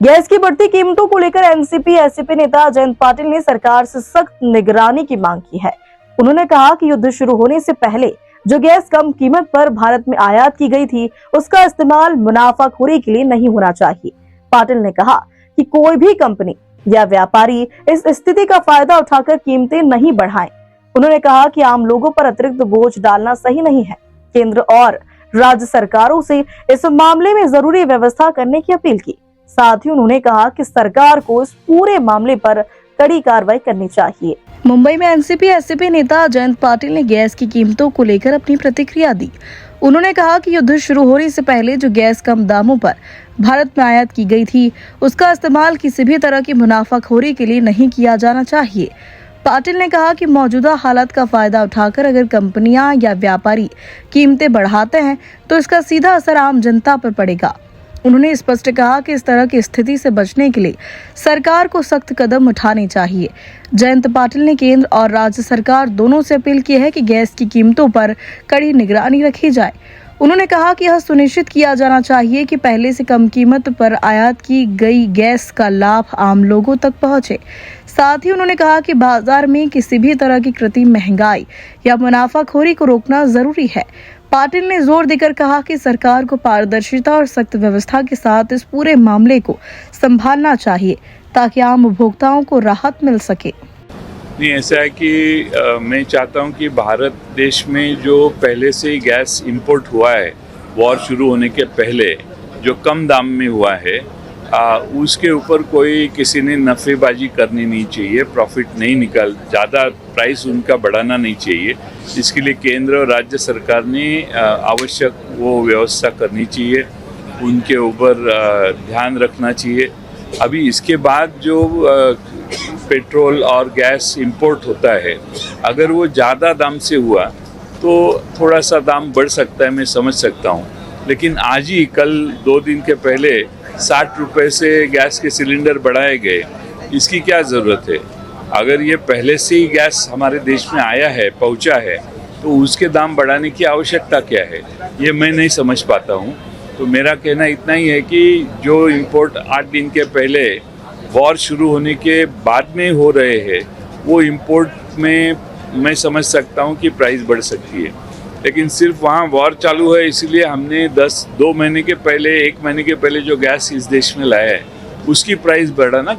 Gas की बढ़ती कीमतों को लेकर एनसीपी नेता जयंत पाटिल ने सरकार से सख्त निगरानी की मांग की है। उन्होंने कहा कि युद्ध शुरू होने से पहले जो गैस कम कीमत पर भारत में आयात की गई थी, उसका इस्तेमाल मुनाफाखोरी के लिए नहीं होना चाहिए। पाटिल ने कहा कि कोई भी कंपनी या व्यापारी इस स्थिति का फायदा उठाकर कीमतें नहीं बढ़ाएं। उन्होंने कहा कि आम लोगों पर अतिरिक्त बोझ डालना सही नहीं है। केंद्र और राज्य सरकारों से इस मामले में जरूरी व्यवस्था करने की अपील की। साथ ही उन्होंने कहा कि सरकार को इस पूरे मामले पर कड़ी कार्रवाई करनी चाहिए। मुंबई में एनसीपी नेता जयंत पाटिल ने गैस की कीमतों को लेकर अपनी प्रतिक्रिया दी। उन्होंने कहा कि युद्ध शुरू होने से पहले जो गैस कम दामों पर भारत में आयात की गई थी, उसका इस्तेमाल किसी भी तरह की मुनाफाखोरी के लिए नहीं किया जाना चाहिए। पाटिल ने कहा कि मौजूदा हालात का फायदा उठाकर अगर कंपनियां या व्यापारी कीमतें बढ़ाते हैं तो इसका सीधा असर आम जनता पर पड़ेगा। उन्होंने स्पष्ट कहा कि इस तरह की स्थिति से बचने के लिए सरकार को सख्त कदम उठाने चाहिए। जयंत पाटिल ने केंद्र और राज्य सरकार दोनों से अपील की है कि गैस की कीमतों पर कड़ी निगरानी रखी जाए। उन्होंने कहा कि यह सुनिश्चित किया जाना चाहिए कि पहले से कम कीमत पर आयात की गई गैस का लाभ आम लोगों तक पहुंचे। साथ ही उन्होंने कहा कि बाजार में किसी भी तरह की कृत्रिम महंगाई या मुनाफाखोरी को रोकना जरूरी है। पाटिल ने जोर देकर कहा कि सरकार को पारदर्शिता और सख्त व्यवस्था के साथ इस पूरे मामले को संभालना चाहिए ताकि आम उपभोक्ताओं को राहत मिल सके। नहीं, ऐसा है कि मैं चाहता हूं कि भारत देश में जो पहले से ही गैस इंपोर्ट हुआ है, वॉर शुरू होने के पहले जो कम दाम में हुआ है, उसके ऊपर कोई किसी ने नफ़ेबाजी करनी नहीं चाहिए, प्रॉफिट नहीं निकाल, ज़्यादा प्राइस उनका बढ़ाना नहीं चाहिए। इसके लिए केंद्र और राज्य सरकार ने आवश्यक वो व्यवस्था करनी चाहिए, उनके ऊपर ध्यान रखना चाहिए। अभी इसके बाद जो पेट्रोल और गैस इंपोर्ट होता है, अगर वो ज़्यादा दाम से हुआ तो थोड़ा सा दाम बढ़ सकता है, मैं समझ सकता हूँ। लेकिन आज ही कल 2 दिन के पहले 60 रुपये से गैस के सिलेंडर बढ़ाए गए, इसकी क्या ज़रूरत है? अगर ये पहले से ही गैस हमारे देश में आया है, पहुंचा है, तो उसके दाम बढ़ाने की आवश्यकता क्या है, ये मैं नहीं समझ पाता हूँ। तो मेरा कहना इतना ही है कि जो इंपोर्ट 8 दिन के पहले वॉर शुरू होने के बाद में हो रहे हैं, वो इंपोर्ट में मैं समझ सकता हूँ कि प्राइस बढ़ सकती है। लेकिन सिर्फ वहाँ वॉर चालू है इसलिए हमने 2 महीने के पहले, 1 महीने के पहले जो गैस इस देश में लाया है, उसकी प्राइस बढ़ाना